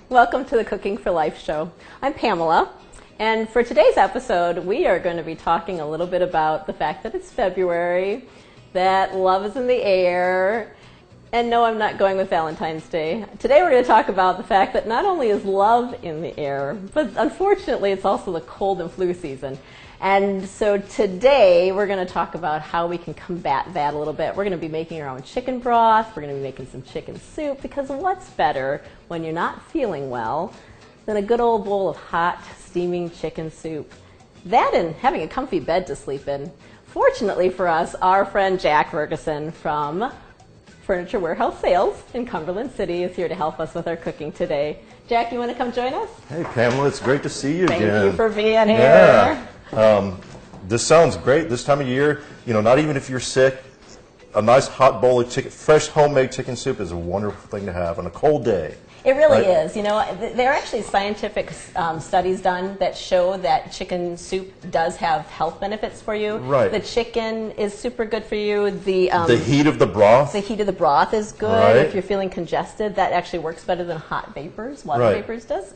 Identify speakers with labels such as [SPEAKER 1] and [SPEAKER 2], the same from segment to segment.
[SPEAKER 1] Welcome to the Cooking for Life show. I'm Pamela, and for today's episode, we are going to be talking a little bit about the fact that it's February, that love is in the air, and no, I'm not going with Valentine's Day. Today we're going to talk about the fact that not only is love in the air, but unfortunately it's also the cold and flu season. And so today we're going to talk about how we can combat that a little bit. We're going to be making our own chicken broth. We're going to be making some chicken soup, because what's better when you're not feeling well than a good old bowl of hot, steaming chicken soup? That and having a comfy bed to sleep in. Fortunately for us, our friend Jack Ferguson from Furniture Warehouse Sales in Cumberland City is here to help us with our cooking today. Jack, you want to come join us?
[SPEAKER 2] Hey Pamela, it's great to see you again.
[SPEAKER 1] Thank you for being here.
[SPEAKER 2] Yeah. This sounds great this time of year. You know, not even if you're sick, a nice hot bowl of chicken, fresh homemade chicken soup is a wonderful thing to have on a cold day.
[SPEAKER 1] It really
[SPEAKER 2] right?
[SPEAKER 1] is. You know, there are actually scientific studies done that show that chicken soup does have health benefits for you.
[SPEAKER 2] Right.
[SPEAKER 1] The chicken is super good for you. The
[SPEAKER 2] heat of the broth.
[SPEAKER 1] The heat of the broth is good.
[SPEAKER 2] Right.
[SPEAKER 1] If you're feeling congested, that actually works better than hot vapors, water vapors does.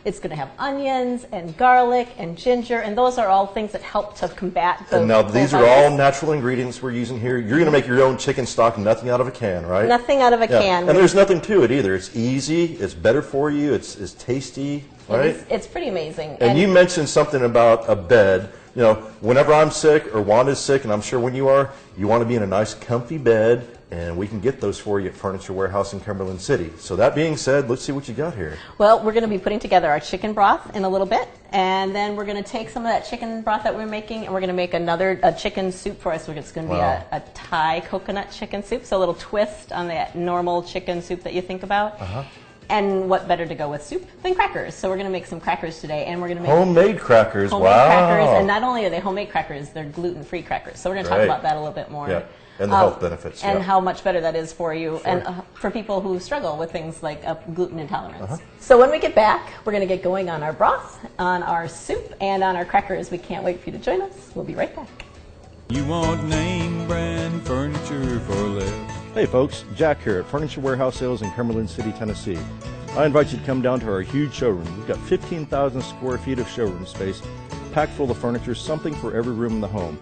[SPEAKER 1] It's going to have onions and garlic and ginger, and those are all things that help to combat the
[SPEAKER 2] And now
[SPEAKER 1] cold
[SPEAKER 2] these are
[SPEAKER 1] virus.
[SPEAKER 2] all natural ingredients we're using here. You're going to make your own chicken stock, nothing out of a can, right?
[SPEAKER 1] Nothing out of a can.
[SPEAKER 2] And there's nothing to it either. It's easy. It's better for you. It's tasty, right?
[SPEAKER 1] It's pretty amazing.
[SPEAKER 2] And you mentioned something about a bed. You know, whenever I'm sick or Wanda's sick, and I'm sure when you are, you want to be in a nice comfy bed, and we can get those for you at Furniture Warehouse in Cumberland City. So that being said, let's see what you got here.
[SPEAKER 1] Well, we're going to be putting together our chicken broth in a little bit, and then we're going to take some of that chicken broth that we're making, and we're going to make a chicken soup for us. It's going to be a Thai coconut chicken soup, so a little twist on that normal chicken soup that you think about. And what better to go with soup than crackers? So we're going to make some crackers today, and we're going to make
[SPEAKER 2] homemade crackers.
[SPEAKER 1] Homemade crackers, and not only are they homemade crackers, they're gluten-free crackers. So we're going to talk about that a little bit more.
[SPEAKER 2] Yeah, and the health benefits.
[SPEAKER 1] And how much better that is for you, and for people who struggle with things like gluten intolerance. So when we get back, we're going to get going on our broth, on our soup, and on our crackers. We can't wait for you to join us. We'll be right back.
[SPEAKER 3] You want name brand furniture for less.
[SPEAKER 2] Hey folks, Jack here at Furniture Warehouse Sales in Cumberland City, Tennessee. I invite you to come down to our huge showroom. We've got 15,000 square feet of showroom space, packed full of furniture, something for every room in the home.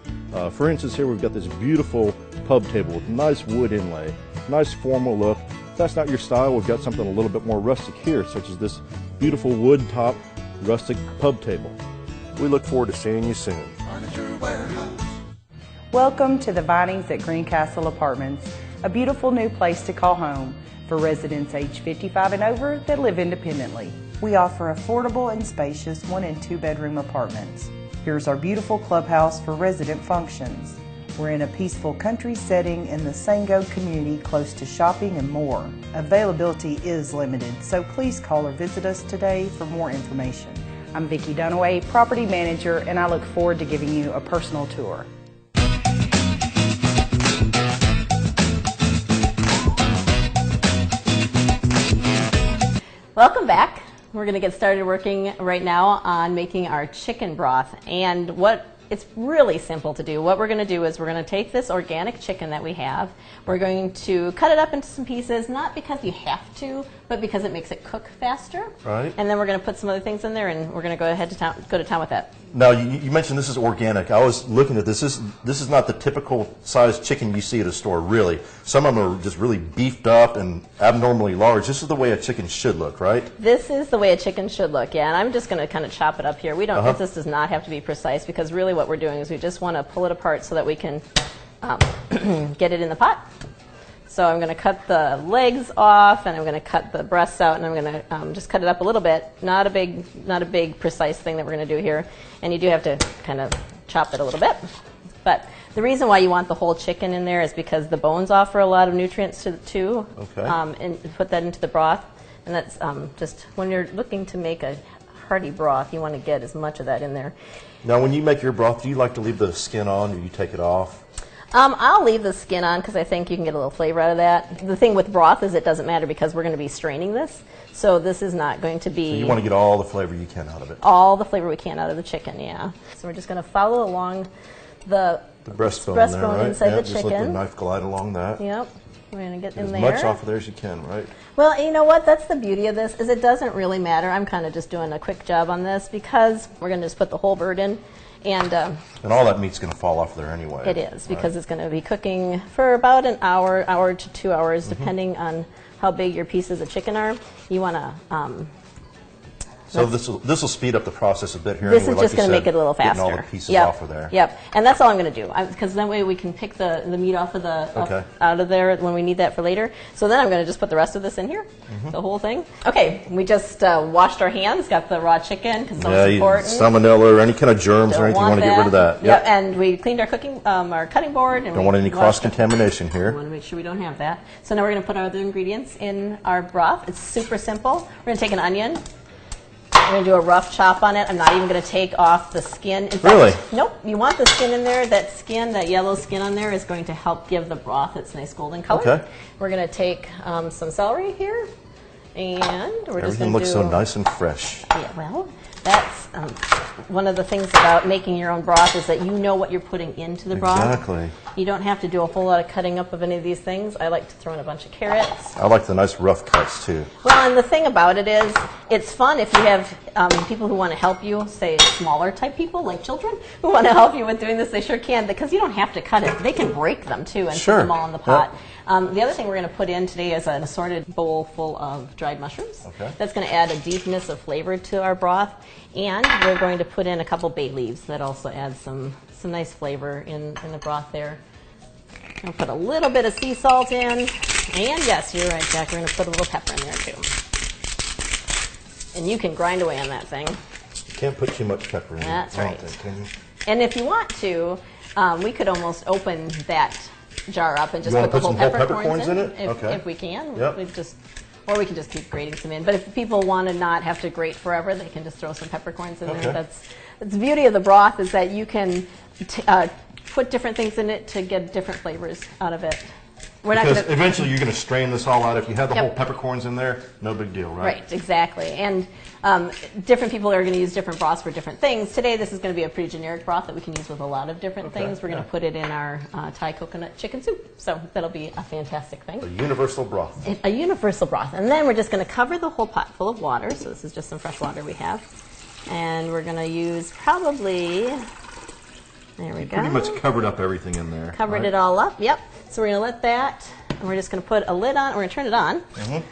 [SPEAKER 2] For instance, here we've got this beautiful pub table with nice wood inlay, nice formal look. If that's not your style, we've got something a little bit more rustic here, such as this beautiful wood top rustic pub table. We look forward to seeing you soon.
[SPEAKER 3] Furniture Warehouse.
[SPEAKER 4] Welcome to the Vinings at Greencastle Apartments, a beautiful new place to call home for residents age 55 and over that live independently. We offer affordable and spacious 1- and 2-bedroom apartments. Here's our beautiful clubhouse for resident functions. We're in a peaceful country setting in the Sango community, close to shopping and more. Availability is limited, so please call or visit us today for more information. I'm Vicki Dunaway, property manager, and I look forward to giving you a personal tour.
[SPEAKER 1] Welcome back. We're going to get started working right now on making our chicken broth. And it's really simple to do. What we're going to do is we're going to take this organic chicken that we have. We're going to cut it up into some pieces, not because you have to, but because it makes it cook faster.
[SPEAKER 2] Right.
[SPEAKER 1] And then we're going to put some other things in there, and we're going to go to town with that.
[SPEAKER 2] Now, you mentioned this is organic. I was looking at this. This is not the typical size chicken you see at a store, really. Some of them are just really beefed up and abnormally large. This is the way a chicken should look, right?
[SPEAKER 1] This is the way a chicken should look, yeah. And I'm just going to kind of chop it up here. We don't. This does not have to be precise, because really what we're doing is we just want to pull it apart so that we can get it in the pot. So I'm going to cut the legs off, and I'm going to cut the breasts out, and I'm going to just cut it up a little bit. Not a big precise thing that we're going to do here. And you do have to kind of chop it a little bit. But the reason why you want the whole chicken in there is because the bones offer a lot of nutrients too.
[SPEAKER 2] Okay.
[SPEAKER 1] And put that into the broth. And that's just when you're looking to make a hearty broth, you want to get as much of that in there.
[SPEAKER 2] Now, when you make your broth, do you like to leave the skin on, or you take it off?
[SPEAKER 1] I'll leave the skin on because I think you can get a little flavor out of that. The thing with broth is it doesn't matter because we're going to be straining this. So this is not going to be...
[SPEAKER 2] So you want to get all the flavor you can out of it.
[SPEAKER 1] All the flavor we can out of the chicken, yeah. So we're just going to follow along the
[SPEAKER 2] breastbone
[SPEAKER 1] there, right?
[SPEAKER 2] inside the chicken. Just let the knife glide along that.
[SPEAKER 1] Yep. We're going to get
[SPEAKER 2] Get
[SPEAKER 1] in
[SPEAKER 2] as
[SPEAKER 1] there.
[SPEAKER 2] much off of there as you can, right?
[SPEAKER 1] Well, you know what? That's the beauty of this, is it doesn't really matter. I'm kind of just doing a quick job on this because we're going to just put the whole bird in. And
[SPEAKER 2] all that meat's going to fall off there anyway.
[SPEAKER 1] it is, because it's going to be cooking for about an hour to 2 hours, depending on how big your pieces of chicken are. You want to...
[SPEAKER 2] So this will speed up the process a bit here.
[SPEAKER 1] This
[SPEAKER 2] anyway,
[SPEAKER 1] is just
[SPEAKER 2] like
[SPEAKER 1] going
[SPEAKER 2] you
[SPEAKER 1] to make it a little
[SPEAKER 2] said,
[SPEAKER 1] faster.
[SPEAKER 2] Getting all the pieces
[SPEAKER 1] Yep.
[SPEAKER 2] off of there.
[SPEAKER 1] Yep. And that's all I'm going to do, because that way we can pick the meat off of out of there when we need that for later. So then I'm going to just put the rest of this in here, the whole thing. Okay, we just washed our hands, got the raw chicken because it's always important.
[SPEAKER 2] Salmonella or any kind of germs or
[SPEAKER 1] Don't
[SPEAKER 2] anything, you want to get rid of that.
[SPEAKER 1] Yep. And we cleaned our cutting board. And
[SPEAKER 2] Don't want any cross-contamination
[SPEAKER 1] We
[SPEAKER 2] here.
[SPEAKER 1] want to make sure we don't have that. So now we're going to put our other ingredients in our broth. It's super simple. We're going to take an onion. We're going to do a rough chop on it. I'm not even going to take off the skin. In fact,
[SPEAKER 2] Really?
[SPEAKER 1] Nope. You want the skin in there. That skin, that yellow skin on there, is going to help give the broth its nice golden color.
[SPEAKER 2] Okay.
[SPEAKER 1] We're going to take some celery here, and we're just
[SPEAKER 2] Everything
[SPEAKER 1] going to
[SPEAKER 2] looks so nice and fresh.
[SPEAKER 1] Yeah, well, that's one of the things about making your own broth, is that you know what you're putting into the broth.
[SPEAKER 2] Exactly.
[SPEAKER 1] You don't have to do a whole lot of cutting up of any of these things. I like to throw in a bunch of carrots.
[SPEAKER 2] I like the nice rough cuts too.
[SPEAKER 1] Well, and the thing about it is, it's fun if you have people who want to help you, say smaller type people, like children, who want to help you with doing this. They sure can, because you don't have to cut it. They can break them too and
[SPEAKER 2] Sure.
[SPEAKER 1] put them all in the pot.
[SPEAKER 2] Yep.
[SPEAKER 1] The other thing we're going to put in today is an assorted bowl full of dried mushrooms.
[SPEAKER 2] Okay.
[SPEAKER 1] That's going to add a deepness of flavor to our broth. And we're going to put in a couple bay leaves that also add some nice flavor in the broth there. I'll put a little bit of sea salt in. And yes, you're right, Jack, we're going to put a little pepper in there too. And you can grind away on that thing.
[SPEAKER 2] You can't put too much pepper in.
[SPEAKER 1] That's
[SPEAKER 2] I don't
[SPEAKER 1] right.
[SPEAKER 2] think, can you?
[SPEAKER 1] And if you want to, we could almost open that jar up and just
[SPEAKER 2] You
[SPEAKER 1] put
[SPEAKER 2] wanna
[SPEAKER 1] the whole
[SPEAKER 2] put some whole
[SPEAKER 1] peppercorns
[SPEAKER 2] peppercorns in it?
[SPEAKER 1] if,
[SPEAKER 2] Okay.
[SPEAKER 1] if we can.
[SPEAKER 2] Yep.
[SPEAKER 1] Or we can just keep grating some in. But if people want to not have to grate forever, they can just throw some peppercorns in
[SPEAKER 2] Okay.
[SPEAKER 1] there. That's the beauty of the broth, is that you can put different things in it to get different flavors out of it. We're not
[SPEAKER 2] Because
[SPEAKER 1] gonna,
[SPEAKER 2] eventually you're going to strain this all out. If you have the
[SPEAKER 1] Yep.
[SPEAKER 2] whole peppercorns in there, no big deal, right?
[SPEAKER 1] Right, exactly. And different people are going to use different broths for different things. Today, this is going to be a pretty generic broth that we can use with a lot of different
[SPEAKER 2] Okay,
[SPEAKER 1] things. We're going to
[SPEAKER 2] yeah.
[SPEAKER 1] put it in our Thai coconut chicken soup. So that'll be a fantastic thing.
[SPEAKER 2] A universal broth.
[SPEAKER 1] A universal broth. And then we're just going to cover the whole pot full of water. So this is just some fresh water we have. And we're going to use probably, there we go.
[SPEAKER 2] Pretty much covered up everything in there.
[SPEAKER 1] Covered
[SPEAKER 2] right?
[SPEAKER 1] it all up, yep. So we're going to let that, and we're just going to put a lid on. We're going to turn it on.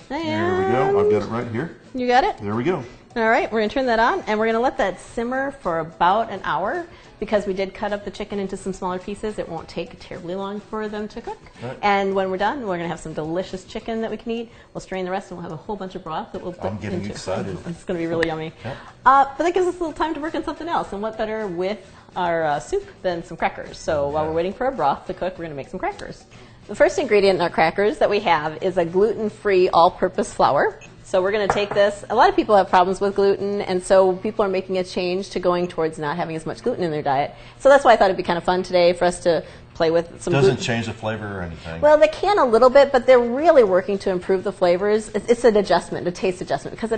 [SPEAKER 2] There we go. I've got it right here.
[SPEAKER 1] You got it?
[SPEAKER 2] There we go.
[SPEAKER 1] All right, we're going to turn that on, and we're going to let that simmer for about an hour. Because we did cut up the chicken into some smaller pieces, it won't take terribly long for them to cook.
[SPEAKER 2] Right.
[SPEAKER 1] And when we're done, we're going to have some delicious chicken that we can eat. We'll strain the rest, and we'll have a whole bunch of broth that we'll put
[SPEAKER 2] I'm getting
[SPEAKER 1] into.
[SPEAKER 2] excited.
[SPEAKER 1] It's going to be really yummy.
[SPEAKER 2] Yep.
[SPEAKER 1] But that gives us a little time to work on something else. And what better with our soup than some crackers? So while we're waiting for our broth to cook, we're going to make some crackers. The first ingredient in our crackers that we have is a gluten-free all-purpose flour. So we're going to take this. A lot of people have problems with gluten, and so people are making a change to going towards not having as much gluten in their diet. So that's why I thought it'd be kind of fun today for us to play with some
[SPEAKER 2] Doesn't
[SPEAKER 1] gluten.
[SPEAKER 2] change the flavor or anything.
[SPEAKER 1] Well, they can a little bit, but they're really working to improve the flavors. It's an adjustment, a taste adjustment, because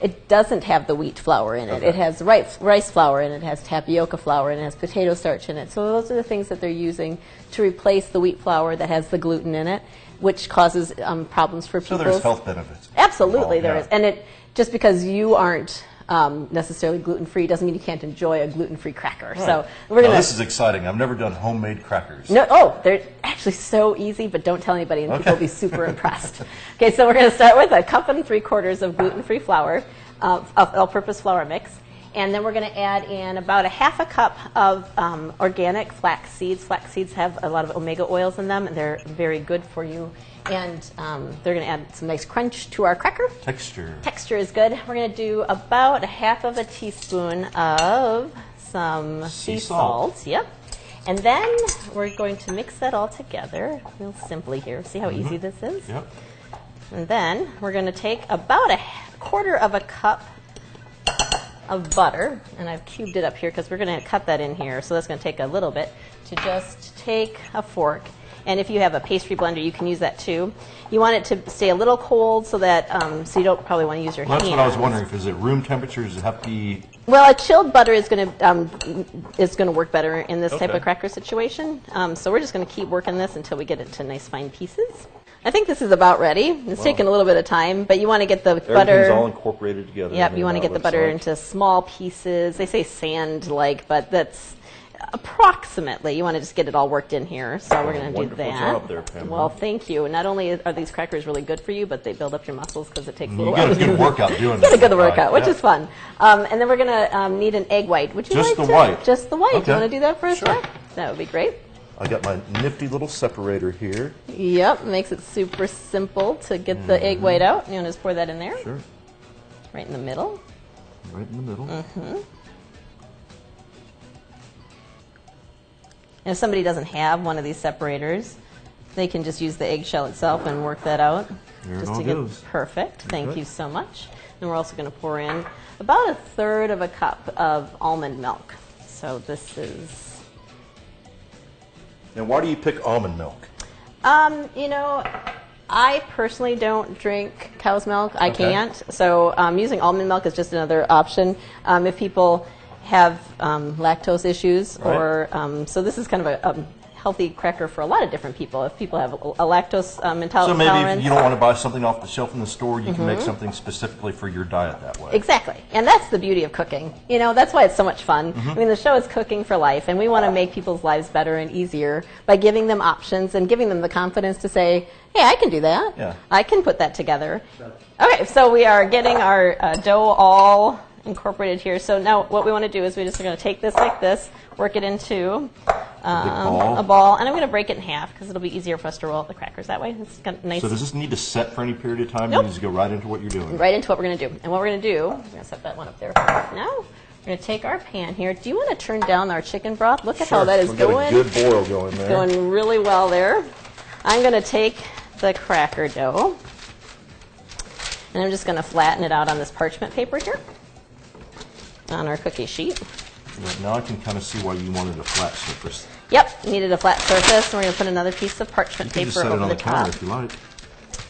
[SPEAKER 1] it doesn't have the wheat flour in it.
[SPEAKER 2] Okay.
[SPEAKER 1] It has rice flour in it. It has tapioca flour in it. It has potato starch in it. So those are the things that they're using to replace the wheat flour that has the gluten in it, which causes problems for people.
[SPEAKER 2] so there's health benefits.
[SPEAKER 1] Absolutely,
[SPEAKER 2] Oh,
[SPEAKER 1] there
[SPEAKER 2] yeah.
[SPEAKER 1] is. And it just because you aren't necessarily gluten-free doesn't mean you can't enjoy a gluten-free cracker.
[SPEAKER 2] Right.
[SPEAKER 1] So we're
[SPEAKER 2] Now,
[SPEAKER 1] going
[SPEAKER 2] this is exciting. I've never done homemade crackers.
[SPEAKER 1] they're actually so easy, but don't tell anybody, and
[SPEAKER 2] Okay.
[SPEAKER 1] people will be super impressed. Okay, so we're going to start with 1 3/4 cups of gluten-free flour, of all-purpose flour mix, and then we're going to add in about 1/2 cup of organic flax seeds. Flax seeds have a lot of omega oils in them, and they're very good for you. And they're going to add some nice crunch to our cracker.
[SPEAKER 2] Texture.
[SPEAKER 1] Texture is good. We're going to do about 1/2 teaspoon of some sea salt. Yep. And then we're going to mix that all together real simply here. See how easy this is?
[SPEAKER 2] Yep.
[SPEAKER 1] And then we're going to take about 1/4 cup of butter, and I've cubed it up here because we're going to cut that in here. So that's going to take a little bit to just take a fork And if you have a pastry blender, you can use that too. You want it to stay a little cold so that so you don't probably want to use your hands.
[SPEAKER 2] That's what I was wondering. Is it room temperature? Does it have to be?
[SPEAKER 1] Well, a chilled butter is going to work better in this type of cracker situation. So we're just going to keep working this until we get it to nice fine pieces. I think this is about ready. It's taking a little bit of time, but you want to get the butter.
[SPEAKER 2] Everything's all incorporated together.
[SPEAKER 1] Yep, you want to get the butter into small pieces. They say sand-like, but that's approximately. You want to just get it all worked in here. So we're going to do that.
[SPEAKER 2] Job there, Pam.
[SPEAKER 1] Well, thank you. Not only are these crackers really good for you, but they build up your muscles because it takes a little
[SPEAKER 2] while. You
[SPEAKER 1] while.
[SPEAKER 2] get a good workout doing
[SPEAKER 1] Get a
[SPEAKER 2] that.
[SPEAKER 1] good workout, which is fun. And then we're going to need an egg white. Would you
[SPEAKER 2] Just
[SPEAKER 1] like
[SPEAKER 2] the white?
[SPEAKER 1] Just the white.
[SPEAKER 2] Okay.
[SPEAKER 1] Do you want to do that for us,
[SPEAKER 2] Sure.
[SPEAKER 1] Jack? That would be great.
[SPEAKER 2] I got my nifty little separator here.
[SPEAKER 1] Yep, makes it super simple to get the egg white out. You want to just pour that in there?
[SPEAKER 2] Sure.
[SPEAKER 1] Right in the middle.
[SPEAKER 2] Right in the middle.
[SPEAKER 1] And if somebody doesn't have one of these separators, they can just use the eggshell itself and work that out.
[SPEAKER 2] There it
[SPEAKER 1] just
[SPEAKER 2] all
[SPEAKER 1] to
[SPEAKER 2] goes.
[SPEAKER 1] get perfect. Thank
[SPEAKER 2] Okay.
[SPEAKER 1] you so much. And we're also going to pour in about 1/3 of a cup of almond milk. So this is,
[SPEAKER 2] Now, why do you pick almond milk?
[SPEAKER 1] you know, I personally don't drink cow's milk. I
[SPEAKER 2] Okay.
[SPEAKER 1] can't. So using almond milk is just another option. If people have lactose issues,
[SPEAKER 2] Right.
[SPEAKER 1] or so this is kind of a healthy cracker for a lot of different people. If people have a lactose
[SPEAKER 2] So
[SPEAKER 1] intolerance,
[SPEAKER 2] maybe if you don't want to buy something off the shelf in the store, you can make something specifically for your diet that way.
[SPEAKER 1] Exactly. And that's the beauty of cooking. You know, that's why it's so much fun. I mean, the show is Cooking for Life, and we want to make people's lives better and easier by giving them options and giving them the confidence to say, hey, I can do that.
[SPEAKER 2] Yeah.
[SPEAKER 1] I can put that together. Okay, so we are getting our dough all incorporated here. So now what we want to do is we're just going to take this like this, work it into
[SPEAKER 2] ball.
[SPEAKER 1] a ball, and I'm going to break it in half because it'll be easier for us to roll up the crackers that way. It's got nice.
[SPEAKER 2] So does this need to set for any period of time?
[SPEAKER 1] Nope.
[SPEAKER 2] You just go right into what you're doing.
[SPEAKER 1] Right into what we're going to do. And what we're going to do, we're going to set that one up there now. We're going to take our pan here. Do you want to turn down our chicken broth? Look at how that is
[SPEAKER 2] We've got
[SPEAKER 1] going.
[SPEAKER 2] a good boil going there.
[SPEAKER 1] Going really well there. I'm going to take the cracker dough, and I'm just going to flatten it out on this parchment paper here, on our cookie sheet.
[SPEAKER 2] Right, now I can kind of see why you wanted a flat surface.
[SPEAKER 1] Yep, needed a flat surface, and we're going to put another piece of parchment
[SPEAKER 2] You can just
[SPEAKER 1] paper
[SPEAKER 2] set it
[SPEAKER 1] over
[SPEAKER 2] on
[SPEAKER 1] the
[SPEAKER 2] the counter
[SPEAKER 1] top.
[SPEAKER 2] if you like.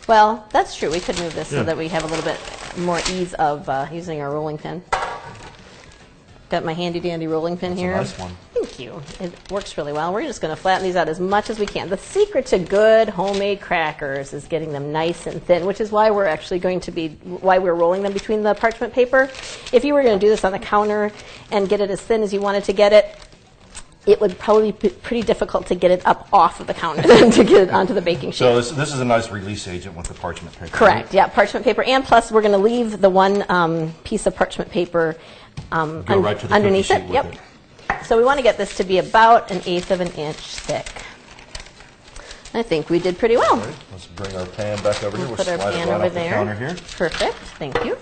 [SPEAKER 1] Well, that's true. We could move this
[SPEAKER 2] Yeah.
[SPEAKER 1] so that we have a little bit more ease of using our rolling pin. Got my handy dandy rolling pin
[SPEAKER 2] That's
[SPEAKER 1] here.
[SPEAKER 2] a nice one.
[SPEAKER 1] Thank you. It works really well. We're just going to flatten these out as much as we can. The secret to good homemade crackers is getting them nice and thin, which is why we're actually going to be, why we're rolling them between the parchment paper. If you were going to do this on the counter and get it as thin as you wanted to get it, it would probably be pretty difficult to get it up off of the counter than to get it onto the baking sheet.
[SPEAKER 2] So this is a nice release agent with the parchment paper.
[SPEAKER 1] Correct. Yeah, parchment paper, and plus we're going to leave the one piece of parchment paper
[SPEAKER 2] Go right to the
[SPEAKER 1] underneath
[SPEAKER 2] cookie
[SPEAKER 1] it.
[SPEAKER 2] sheet
[SPEAKER 1] Yep.
[SPEAKER 2] with it.
[SPEAKER 1] So we want to get this to be about 1/8 of an inch thick. I think we did pretty well.
[SPEAKER 2] All right, let's bring our pan back over here. We'll
[SPEAKER 1] Put our
[SPEAKER 2] slide it
[SPEAKER 1] pan
[SPEAKER 2] right
[SPEAKER 1] over
[SPEAKER 2] off the
[SPEAKER 1] there.
[SPEAKER 2] counter here.
[SPEAKER 1] Perfect. Thank you.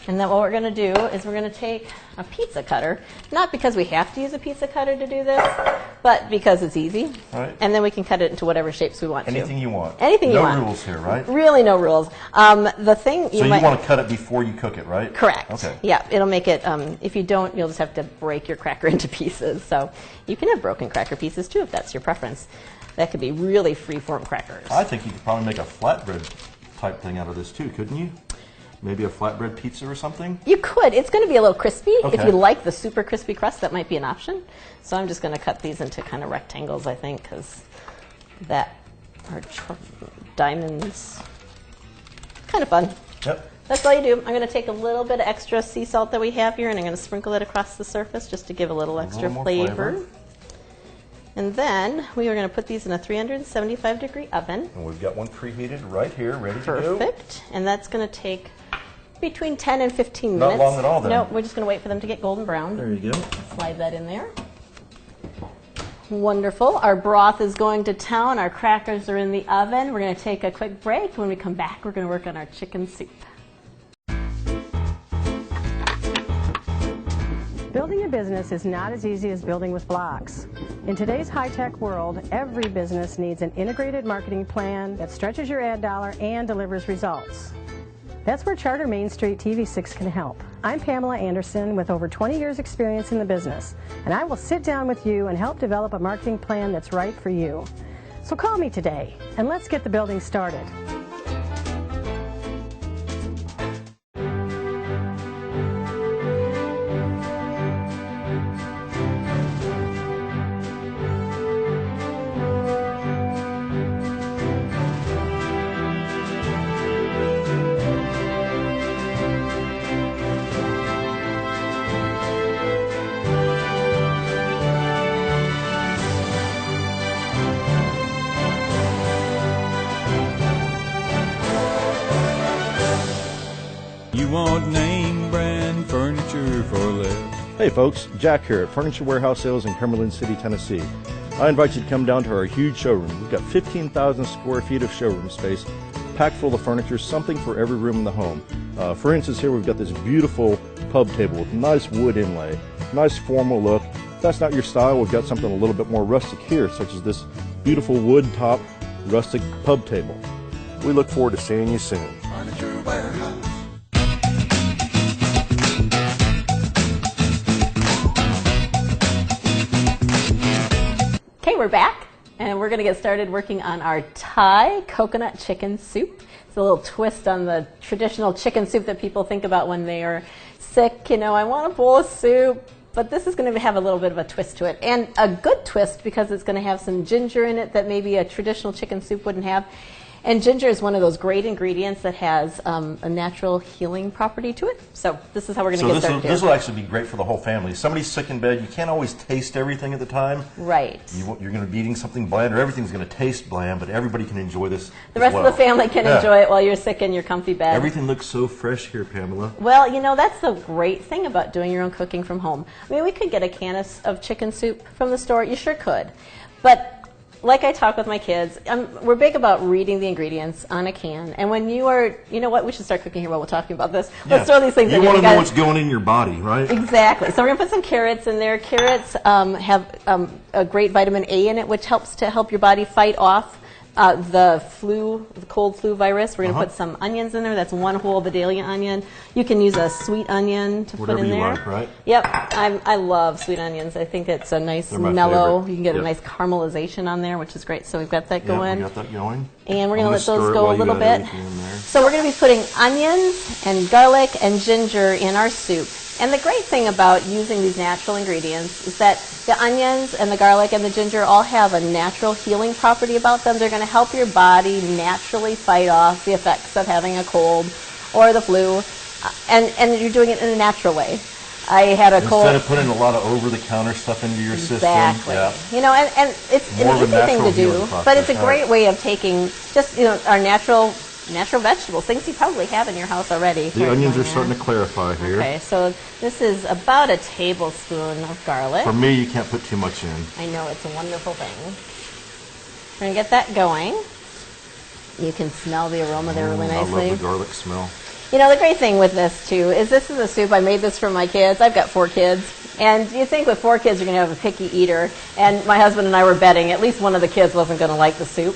[SPEAKER 1] And then what we're going to do is we're going to take a pizza cutter, not because we have to use a pizza cutter to do this, but because it's easy.
[SPEAKER 2] All right.
[SPEAKER 1] And then we can cut it into whatever shapes we want
[SPEAKER 2] Anything
[SPEAKER 1] to.
[SPEAKER 2] you want.
[SPEAKER 1] Anything you want.
[SPEAKER 2] No rules here, right?
[SPEAKER 1] Really no rules. The thing
[SPEAKER 2] So you
[SPEAKER 1] might
[SPEAKER 2] want to cut it before you cook it, right?
[SPEAKER 1] Correct.
[SPEAKER 2] Okay.
[SPEAKER 1] Yeah, it'll make it, if you don't, you'll just have to break your cracker into pieces. So you can have broken cracker pieces too if that's your preference. That could be really free-form crackers.
[SPEAKER 2] I think you could probably make a flatbread type thing out of this too, couldn't you? Maybe a flatbread pizza or something?
[SPEAKER 1] You could. It's going to be a little crispy. If
[SPEAKER 2] Okay.
[SPEAKER 1] you like the super crispy crust, that might be an option. So I'm just going to cut these into kind of rectangles, I think, because that are diamonds. Kind of fun.
[SPEAKER 2] Yep.
[SPEAKER 1] That's all you do. I'm going to take a little bit of extra sea salt that we have here, and I'm going to sprinkle it across the surface just to give a little extra
[SPEAKER 2] more
[SPEAKER 1] flavor.
[SPEAKER 2] flavor.
[SPEAKER 1] And then we are going to put these in a 375-degree oven.
[SPEAKER 2] And we've got one preheated right here, ready to go.
[SPEAKER 1] Perfect. And that's going to take between 10 and 15
[SPEAKER 2] Not
[SPEAKER 1] minutes.
[SPEAKER 2] long at all, then.
[SPEAKER 1] No, we're just going to wait for them to get golden brown.
[SPEAKER 2] There you go.
[SPEAKER 1] Slide that in there. Wonderful. Our broth is going to town. Our crackers are in the oven. We're going to take a quick break. When we come back, we're going to work on our chicken soup.
[SPEAKER 5] Building a business is not as easy as building with blocks. In today's high-tech world, every business needs an integrated marketing plan that stretches your ad dollar and delivers results. That's where Charter Main Street TV6 can help. I'm Pamela Anderson with over 20 years experience in the business, and I will sit down with you and help develop a marketing plan that's right for you. So call me today and let's get the building started.
[SPEAKER 3] You want name brand furniture for less.
[SPEAKER 2] Hey folks, Jack here at Furniture Warehouse Sales in Cumberland City, Tennessee. I invite you to come down to our huge showroom. We've got 15,000 square feet of showroom space, packed full of furniture, something for every room in the home. For instance, here we've got this beautiful pub table with nice wood inlay, nice formal look. If that's not your style, we've got something a little bit more rustic here, such as this beautiful wood top rustic pub table. We look forward to seeing you soon.
[SPEAKER 3] Furniture Warehouse.
[SPEAKER 1] Okay, we're back, and we're going to get started working on our Thai coconut chicken soup. It's a little twist on the traditional chicken soup that people think about when they are sick. You know, I want a bowl of soup, but this is going to have a little bit of a twist to it, and a good twist because it's going to have some ginger in it that maybe a traditional chicken soup wouldn't have. And ginger is one of those great ingredients that has a natural healing property to it. So this is how we're going to get started.
[SPEAKER 2] This will actually be great for the whole family. If somebody's sick in bed, you can't always taste everything at the time.
[SPEAKER 1] Right.
[SPEAKER 2] You're going to be eating something bland, or everything's going to taste bland, but everybody can enjoy this.
[SPEAKER 1] The rest of the family can enjoy it while you're sick in your comfy bed.
[SPEAKER 2] Everything looks so fresh here, Pamela.
[SPEAKER 1] Well, you know, that's the great thing about doing your own cooking from home. I mean, we could get a can of chicken soup from the store. You sure could. But like I talk with my kids, we're big about reading the ingredients on a can. And when you are, you know what, we should start cooking here while we're talking about this. Let's throw these things in.
[SPEAKER 2] You want to know what's going in your body, right?
[SPEAKER 1] Exactly. So we're going to put some carrots in there. Carrots have a great vitamin A in it, which helps to help your body fight off the cold flu virus. We're going to put some onions in there. That's one whole Vidalia onion. You can use a sweet onion to put in there.
[SPEAKER 2] Whatever you like, right?
[SPEAKER 1] Yep. I love sweet onions. I think it's a nice mellow.
[SPEAKER 2] Favorite.
[SPEAKER 1] You can get a nice caramelization on there, which is great. So we've got that going.
[SPEAKER 2] We got that going.
[SPEAKER 1] And we're going to let those go a little bit. So we're going to be putting onions and garlic and ginger in our soup. And the great thing about using these natural ingredients is that the onions and the garlic and the ginger all have a natural healing property about them. They're going to help your body naturally fight off the effects of having a cold or the flu. And you're doing it in a natural way. I had a cold.
[SPEAKER 2] Instead of putting a lot of over-the-counter stuff into your system.
[SPEAKER 1] Exactly. Yeah. You know, and it's an easy thing to do, but it's a great way of taking just, you know, our natural vegetables, things you probably have in your house already.
[SPEAKER 2] The onions are starting to clarify here.
[SPEAKER 1] Okay, so this is about a tablespoon of garlic.
[SPEAKER 2] For me, you can't put too much in.
[SPEAKER 1] I know, it's a wonderful thing. We're going to get that going. You can smell the aroma there really nicely.
[SPEAKER 2] I love the garlic smell.
[SPEAKER 1] You know, the great thing with this, too, is this is a soup. I made this for my kids. I've got 4 kids. And you think with 4 kids, you're going to have a picky eater. And my husband and I were betting at least one of the kids wasn't going to like the soup.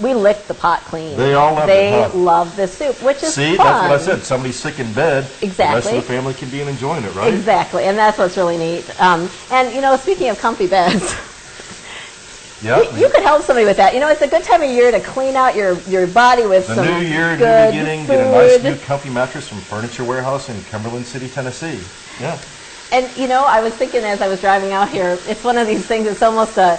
[SPEAKER 1] We licked the pot clean.
[SPEAKER 2] They all love it.
[SPEAKER 1] They love this soup, which is
[SPEAKER 2] See,
[SPEAKER 1] fun.
[SPEAKER 2] that's what I said. Somebody's sick in bed.
[SPEAKER 1] Exactly.
[SPEAKER 2] The rest of the family can be enjoying it, right?
[SPEAKER 1] Exactly, and that's what's really neat. And, you know, speaking of comfy beds, you could help somebody with that. You know, it's a good time of year to clean out your body with some
[SPEAKER 2] new year,
[SPEAKER 1] good
[SPEAKER 2] new beginning,
[SPEAKER 1] food.
[SPEAKER 2] get a nice new comfy mattress from Furniture Warehouse in Cumberland City, Tennessee. Yeah.
[SPEAKER 1] And, you know, I was thinking as I was driving out here, it's one of these things, it's almost a,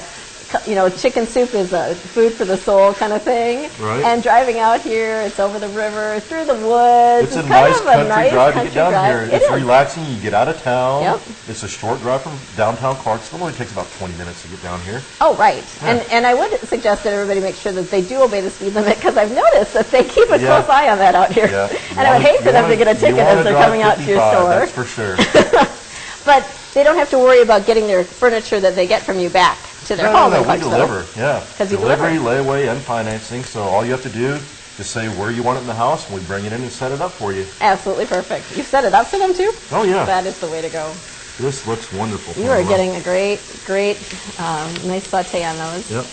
[SPEAKER 1] you know, chicken soup is a food for the soul kind of thing.
[SPEAKER 2] Right.
[SPEAKER 1] And driving out here, it's over the river, through the woods.
[SPEAKER 2] It's a nice country drive to get down here. It's
[SPEAKER 1] is.
[SPEAKER 2] relaxing. You get out of town.
[SPEAKER 1] Yep.
[SPEAKER 2] It's a short drive from downtown Clarksville. It only takes about 20 minutes to get down here.
[SPEAKER 1] Oh, right.
[SPEAKER 2] Yeah.
[SPEAKER 1] And I would suggest that everybody make sure that they do obey the speed limit, because I've noticed that they keep a close eye on that out here.
[SPEAKER 2] Yeah.
[SPEAKER 1] And I would hate for them to get a ticket as they're coming out to your store.
[SPEAKER 2] That's for sure.
[SPEAKER 1] But they don't have to worry about getting their furniture that they get from you back to their home.
[SPEAKER 2] No, we deliver. Yeah.
[SPEAKER 1] 'Cause you
[SPEAKER 2] Delivery,
[SPEAKER 1] deliver.
[SPEAKER 2] layaway, and financing. So all you have to do is say where you want it in the house, and we bring it in and set it up for you.
[SPEAKER 1] Absolutely perfect. You set it up for them too?
[SPEAKER 2] Oh, yeah.
[SPEAKER 1] That is the way to go.
[SPEAKER 2] This looks wonderful.
[SPEAKER 1] You are getting a great, nice saute on those.
[SPEAKER 2] Yep.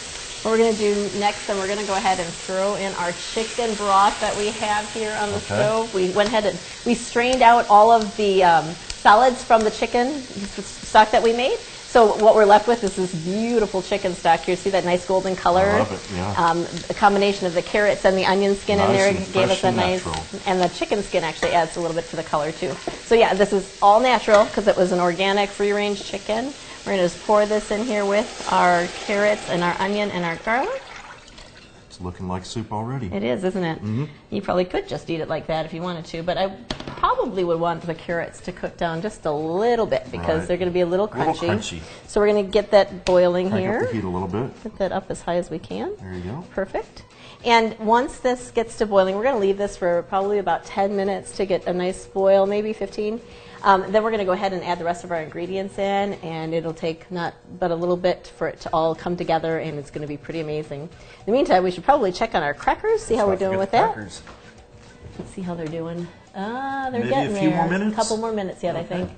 [SPEAKER 1] What we're going to do next, then we're going to go ahead and throw in our chicken broth that we have here on the stove. We went ahead and we strained out all of the solids from the chicken stock that we made. So what we're left with is this beautiful chicken stock here. See that nice golden color?
[SPEAKER 2] I love it, yeah.
[SPEAKER 1] The combination of the carrots and the onion skin in
[SPEAKER 2] Nice
[SPEAKER 1] there
[SPEAKER 2] and
[SPEAKER 1] gave us
[SPEAKER 2] fresh
[SPEAKER 1] that
[SPEAKER 2] and
[SPEAKER 1] nice,
[SPEAKER 2] natural.
[SPEAKER 1] and the chicken skin actually adds a little bit to the color too. So yeah, this is all natural because it was an organic free-range chicken. We're going to just pour this in here with our carrots and our onion and our garlic.
[SPEAKER 2] It's looking like soup already.
[SPEAKER 1] It is, isn't it? Mm-hmm. You probably could just eat it like that if you wanted to, but I probably would want the carrots to cook down just a little bit because
[SPEAKER 2] Right.
[SPEAKER 1] they're going to be a little crunchy.
[SPEAKER 2] A little crunchy.
[SPEAKER 1] So we're going to get that boiling
[SPEAKER 2] Crank
[SPEAKER 1] here.
[SPEAKER 2] up the heat a little bit.
[SPEAKER 1] Get that up as high as we can.
[SPEAKER 2] There you go.
[SPEAKER 1] Perfect. And once this gets to boiling, we're going to leave this for probably about 10 minutes to get a nice boil, maybe 15. Then we're going to go ahead and add the rest of our ingredients in, and it'll take not but a little bit for it to all come together, and it's going to be pretty amazing. In the meantime, we should probably check on our crackers, see how we're doing with that.
[SPEAKER 2] Crackers.
[SPEAKER 1] Let's see how they're doing. They're
[SPEAKER 2] Maybe
[SPEAKER 1] getting
[SPEAKER 2] a few
[SPEAKER 1] there.
[SPEAKER 2] more minutes?
[SPEAKER 1] A couple more minutes yet, I think.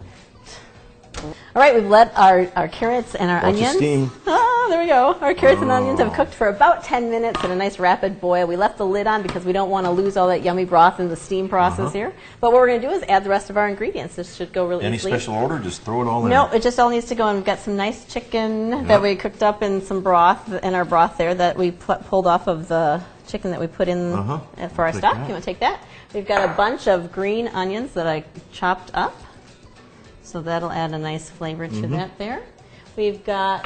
[SPEAKER 1] All right, we've let our carrots and our
[SPEAKER 2] Watch the
[SPEAKER 1] onions.
[SPEAKER 2] steam.
[SPEAKER 1] Oh, there we go. Our carrots and onions have cooked for about 10 minutes in a nice rapid boil. We left the lid on because we don't want to lose all that yummy broth in the steam process here. But what we're going to do is add the rest of our ingredients. This should go really
[SPEAKER 2] Any
[SPEAKER 1] easily.
[SPEAKER 2] special order? Just throw it all in.
[SPEAKER 1] No, it just all needs to go. And we've got some nice chicken that we cooked up in some broth, in our broth there that we pulled off of the chicken that we put in for our
[SPEAKER 2] Take
[SPEAKER 1] stock.
[SPEAKER 2] that.
[SPEAKER 1] You want to take that? We've got a bunch of green onions that I chopped up. So that'll add a nice flavor to that there. We've got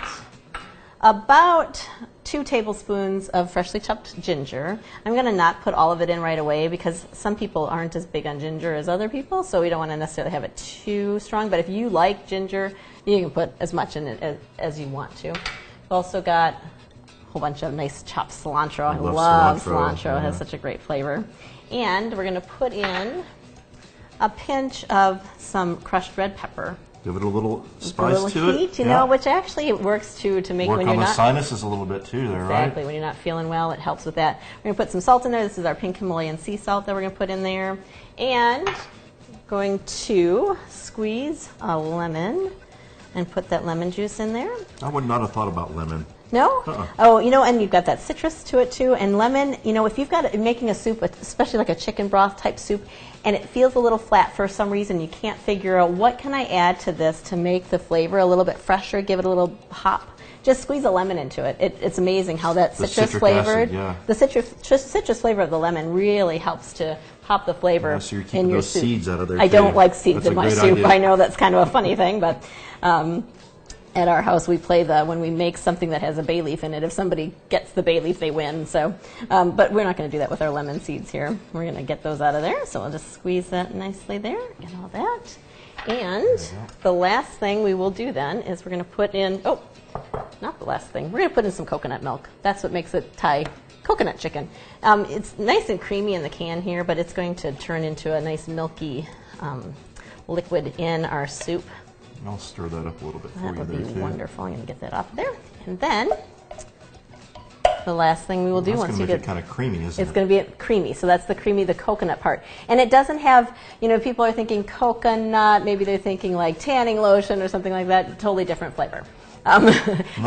[SPEAKER 1] about 2 tablespoons of freshly chopped ginger. I'm going to not put all of it in right away because some people aren't as big on ginger as other people, so we don't want to necessarily have it too strong. But if you like ginger, you can put as much in it as you want to. We've also got a whole bunch of nice chopped cilantro. I love cilantro. It has such a great flavor. And we're going to put in a pinch of some crushed red pepper.
[SPEAKER 2] Give it a little
[SPEAKER 1] A
[SPEAKER 2] spice
[SPEAKER 1] little
[SPEAKER 2] to
[SPEAKER 1] heat,
[SPEAKER 2] it.
[SPEAKER 1] you know, which actually it works to make
[SPEAKER 2] Work
[SPEAKER 1] when
[SPEAKER 2] on
[SPEAKER 1] you're
[SPEAKER 2] the
[SPEAKER 1] not
[SPEAKER 2] sinuses a little bit too there,
[SPEAKER 1] exactly
[SPEAKER 2] right?
[SPEAKER 1] when you're not feeling well. It helps with that. We're going to put some salt in there. This is our pink Himalayan sea salt that we're going to put in there, and going to squeeze a lemon and put that lemon juice in there.
[SPEAKER 2] I would not have thought about lemon.
[SPEAKER 1] No? Oh, you know, and you've got that citrus to it too. And lemon, you know, if you've got making a soup, especially like a chicken broth type soup, and it feels a little flat for some reason, you can't figure out what can I add to this to make the flavor a little bit fresher, give it a little hop. Just squeeze a lemon into it. It's amazing how that
[SPEAKER 2] The
[SPEAKER 1] citrus
[SPEAKER 2] citric
[SPEAKER 1] flavored,
[SPEAKER 2] acid, yeah.
[SPEAKER 1] the citrus flavor of the lemon really helps to pop the flavor
[SPEAKER 2] Yeah, so you're keeping
[SPEAKER 1] in your
[SPEAKER 2] those
[SPEAKER 1] soup.
[SPEAKER 2] seeds out of there,
[SPEAKER 1] I
[SPEAKER 2] too.
[SPEAKER 1] don't like seeds
[SPEAKER 2] That's
[SPEAKER 1] in
[SPEAKER 2] a
[SPEAKER 1] my
[SPEAKER 2] great
[SPEAKER 1] soup.
[SPEAKER 2] idea.
[SPEAKER 1] I know that's kind of a funny thing, but at our house we play when we make something that has a bay leaf in it, if somebody gets the bay leaf, they win. So, but we're not going to do that with our lemon seeds here. We're going to get those out of there. So we'll just squeeze that nicely there, get all that. And the last thing we will do then is we're going to put in, not the last thing, we're going to put in some coconut milk. That's what makes it Thai coconut chicken. It's nice and creamy in the can here, but it's going to turn into a nice milky liquid in our soup.
[SPEAKER 2] I'll stir that up a little bit for
[SPEAKER 1] That
[SPEAKER 2] you
[SPEAKER 1] would
[SPEAKER 2] there
[SPEAKER 1] be
[SPEAKER 2] too.
[SPEAKER 1] wonderful. I'm going to get that off there. And then the last thing we will do
[SPEAKER 2] That's
[SPEAKER 1] once
[SPEAKER 2] going
[SPEAKER 1] you
[SPEAKER 2] to make
[SPEAKER 1] get
[SPEAKER 2] it kind of creamy, isn't
[SPEAKER 1] it's
[SPEAKER 2] it?
[SPEAKER 1] going to be creamy. So that's the coconut part. And it doesn't have, you know, people are thinking coconut, maybe they're thinking like tanning lotion or something like that, totally different flavor.
[SPEAKER 2] Not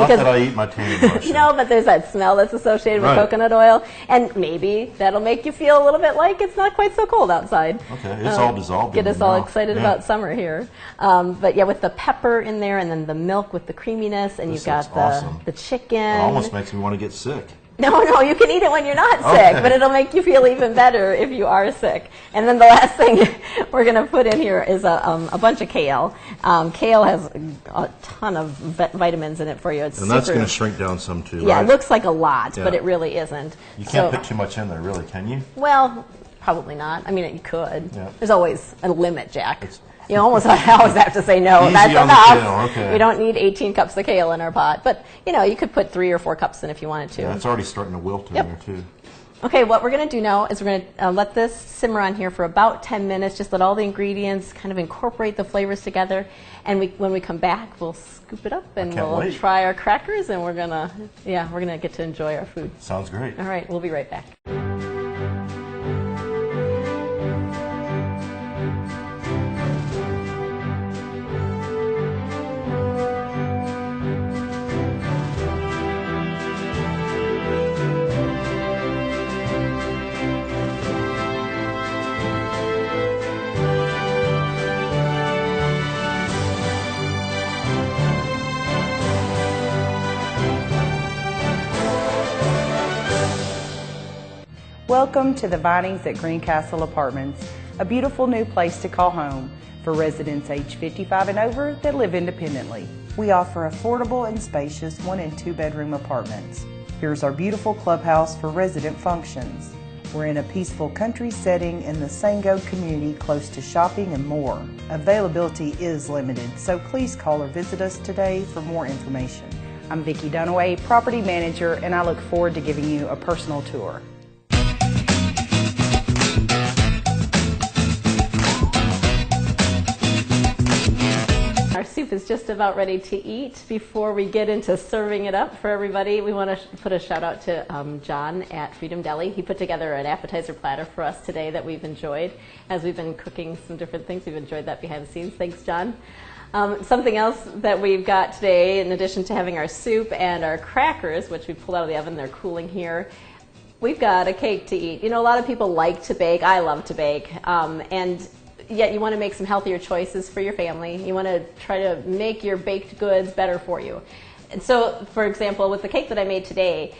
[SPEAKER 2] that I eat my tanning lotion.
[SPEAKER 1] No, but there's that smell that's associated with
[SPEAKER 2] Right.
[SPEAKER 1] coconut oil, and maybe that'll make you feel a little bit like it's not quite so cold outside.
[SPEAKER 2] Okay, it's all dissolved
[SPEAKER 1] Get
[SPEAKER 2] in
[SPEAKER 1] us
[SPEAKER 2] your
[SPEAKER 1] all
[SPEAKER 2] mouth.
[SPEAKER 1] excited
[SPEAKER 2] Yeah.
[SPEAKER 1] about summer here. But yeah, with the pepper in there, and then the milk with the creaminess, and
[SPEAKER 2] This
[SPEAKER 1] you've got
[SPEAKER 2] looks awesome.
[SPEAKER 1] the chicken.
[SPEAKER 2] It almost makes me want to get sick.
[SPEAKER 1] No, you can eat it when you're not sick,
[SPEAKER 2] Okay.
[SPEAKER 1] but it'll make you feel even better if you are sick. And then the last thing we're going to put in here is a bunch of kale. Kale has a ton of vitamins in it for you. It's
[SPEAKER 2] And that's
[SPEAKER 1] super-
[SPEAKER 2] going to shrink down some too,
[SPEAKER 1] Yeah,
[SPEAKER 2] right?
[SPEAKER 1] it looks like a lot, but
[SPEAKER 2] Yeah.
[SPEAKER 1] it really isn't.
[SPEAKER 2] You
[SPEAKER 1] So-
[SPEAKER 2] can't put too much in there, really, can you?
[SPEAKER 1] Well, probably not. I mean, you could.
[SPEAKER 2] Yeah.
[SPEAKER 1] There's always a limit, Jack. You almost always have to say no.
[SPEAKER 2] Easy
[SPEAKER 1] That's
[SPEAKER 2] on the
[SPEAKER 1] enough.
[SPEAKER 2] kale, okay.
[SPEAKER 1] We don't need 18 cups of kale in our pot, but you know, you could put 3 or 4 cups in if you wanted to.
[SPEAKER 2] Yeah, it's already starting to wilt in
[SPEAKER 1] Yep.
[SPEAKER 2] there too.
[SPEAKER 1] Okay, what we're going to do now is we're going to let this simmer on here for about 10 minutes. Just let all the ingredients kind of incorporate the flavors together, and when we come back, we'll scoop it up and
[SPEAKER 2] can't
[SPEAKER 1] we'll
[SPEAKER 2] wait.
[SPEAKER 1] try our crackers, and we're gonna get to enjoy our food.
[SPEAKER 2] Sounds great.
[SPEAKER 1] All right, we'll be right back.
[SPEAKER 4] Welcome to the Vinings at Greencastle Apartments, a beautiful new place to call home for residents age 55 and over that live independently. We offer affordable and spacious 1 and 2 bedroom apartments. Here's our beautiful clubhouse for resident functions. We're in a peaceful country setting in the Sango community close to shopping and more. Availability is limited, so please call or visit us today for more information. I'm Vicki Dunaway, property manager, and I look forward to giving you a personal tour.
[SPEAKER 1] Our soup is just about ready to eat. Before we get into serving it up for everybody, we want to put a shout out to John at Freedom Deli. He put together an appetizer platter for us today that we've enjoyed. As we've been cooking some different things, we've enjoyed that behind the scenes. Thanks, John. Something else that we've got today, in addition to having our soup and our crackers, which we pulled out of the oven, they're cooling here, we've got a cake to eat. You know, a lot of people like to bake. I love to bake. And yet you want to make some healthier choices for your family. You want to try to make your baked goods better for you. And so, for example, with the cake that I made today,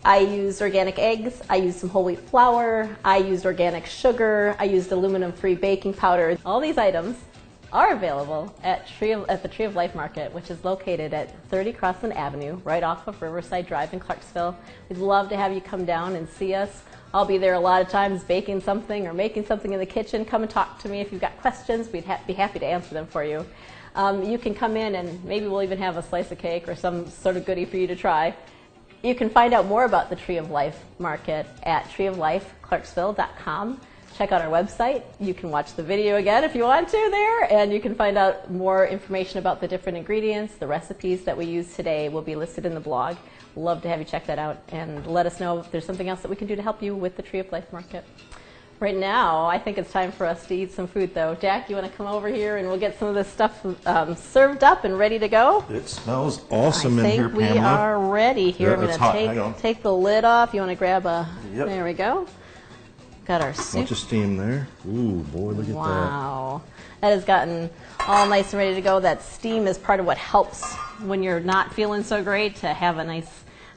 [SPEAKER 1] I used organic eggs, I used some whole wheat flour, I used organic sugar, I used aluminum-free baking powder. All these items are available at the Tree of Life Market, which is located at 30 Crossland Avenue, right off of Riverside Drive in Clarksville. We'd love to have you come down and see us. I'll be there a lot of times baking something or making something in the kitchen. Come and talk to me if you've got questions. We'd be happy to answer them for you. You can come in and maybe we'll even have a slice of cake or some sort of goodie for you to try. You can find out more about the Tree of Life Market at treeoflifeclarksville.com. Check out our website. You can watch the video again if you want to there, and you can find out more information about the different ingredients. The recipes that we use today will be listed in the blog. Love to have you check that out and let us know if there's something else that we can do to help you with the Tree of Life Market. Right now, I think it's time for us to eat some food, though. Jack, you want to come over here and we'll get some of this stuff served up and ready to go?
[SPEAKER 2] It smells awesome in here, Pamela.
[SPEAKER 1] I think we are ready here.
[SPEAKER 2] Yeah,
[SPEAKER 1] I'm going to take the lid off. You want to grab a...
[SPEAKER 2] Yep.
[SPEAKER 1] There we go. Got our soup.
[SPEAKER 2] Bunch of steam there. Ooh, boy, look at that.
[SPEAKER 1] Wow. That has gotten all nice and ready to go. That steam is part of what helps when you're not feeling so great to have a nice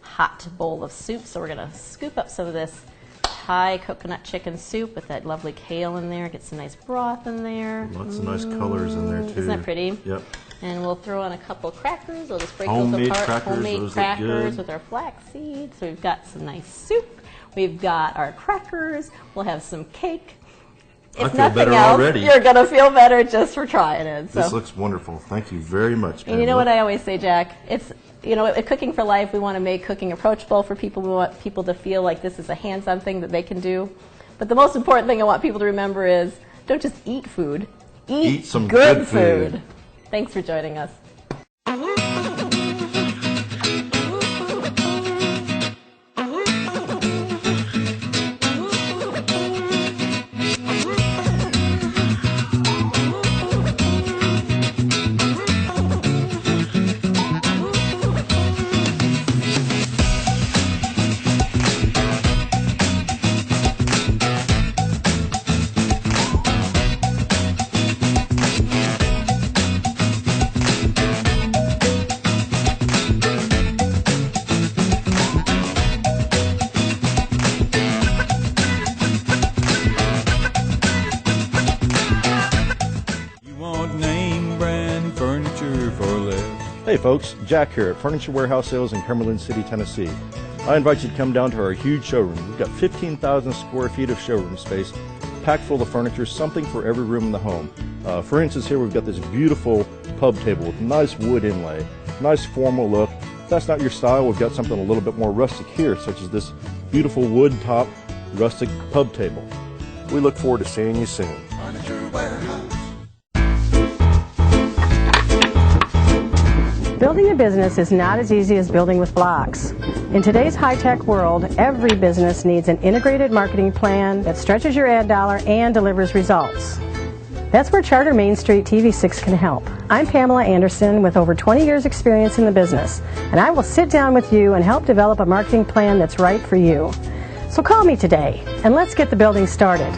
[SPEAKER 1] hot bowl of soup. So we're going to scoop up some of this Thai coconut chicken soup with that lovely kale in there. Get some nice broth in there.
[SPEAKER 2] Lots of nice colors in there, too.
[SPEAKER 1] Isn't that pretty?
[SPEAKER 2] Yep.
[SPEAKER 1] And we'll throw on a couple crackers. We'll just break those
[SPEAKER 2] Homemade
[SPEAKER 1] apart.
[SPEAKER 2] crackers,
[SPEAKER 1] Homemade
[SPEAKER 2] those
[SPEAKER 1] crackers
[SPEAKER 2] look good.
[SPEAKER 1] with our flax seeds. So we've got some nice soup. We've got our crackers. We'll have some cake.
[SPEAKER 2] I
[SPEAKER 1] If
[SPEAKER 2] feel
[SPEAKER 1] nothing
[SPEAKER 2] better
[SPEAKER 1] else,
[SPEAKER 2] already.
[SPEAKER 1] you're going to feel better just for trying it. So.
[SPEAKER 2] This looks wonderful. Thank you very much, Pamela.
[SPEAKER 1] And you know what I always say, Jack? It's, you know, at Cooking for Life, we want to make cooking approachable for people. We want people to feel like this is a hands-on thing that they can do. But the most important thing I want people to remember is don't just eat food. Eat
[SPEAKER 2] some
[SPEAKER 1] good
[SPEAKER 2] good food.
[SPEAKER 1] food. Thanks for joining us.
[SPEAKER 2] Hey folks, Jack here at Furniture Warehouse Sales in Cumberland City, Tennessee. I invite you to come down to our huge showroom. We've got 15,000 square feet of showroom space, packed full of furniture, something for every room in the home. For instance, here we've got this beautiful pub table with nice wood inlay, nice formal look. If that's not your style, we've got something a little bit more rustic here, such as this beautiful wood top rustic pub table. We look forward to seeing you soon.
[SPEAKER 3] Furniture Warehouse.
[SPEAKER 5] Building a business is not as easy as building with blocks. In today's high-tech world, every business needs an integrated marketing plan that stretches your ad dollar and delivers results. That's where Charter Main Street TV6 can help. I'm Pamela Anderson with over 20 years experience in the business, and I will sit down with you and help develop a marketing plan that's right for you. So call me today, and let's get the building started.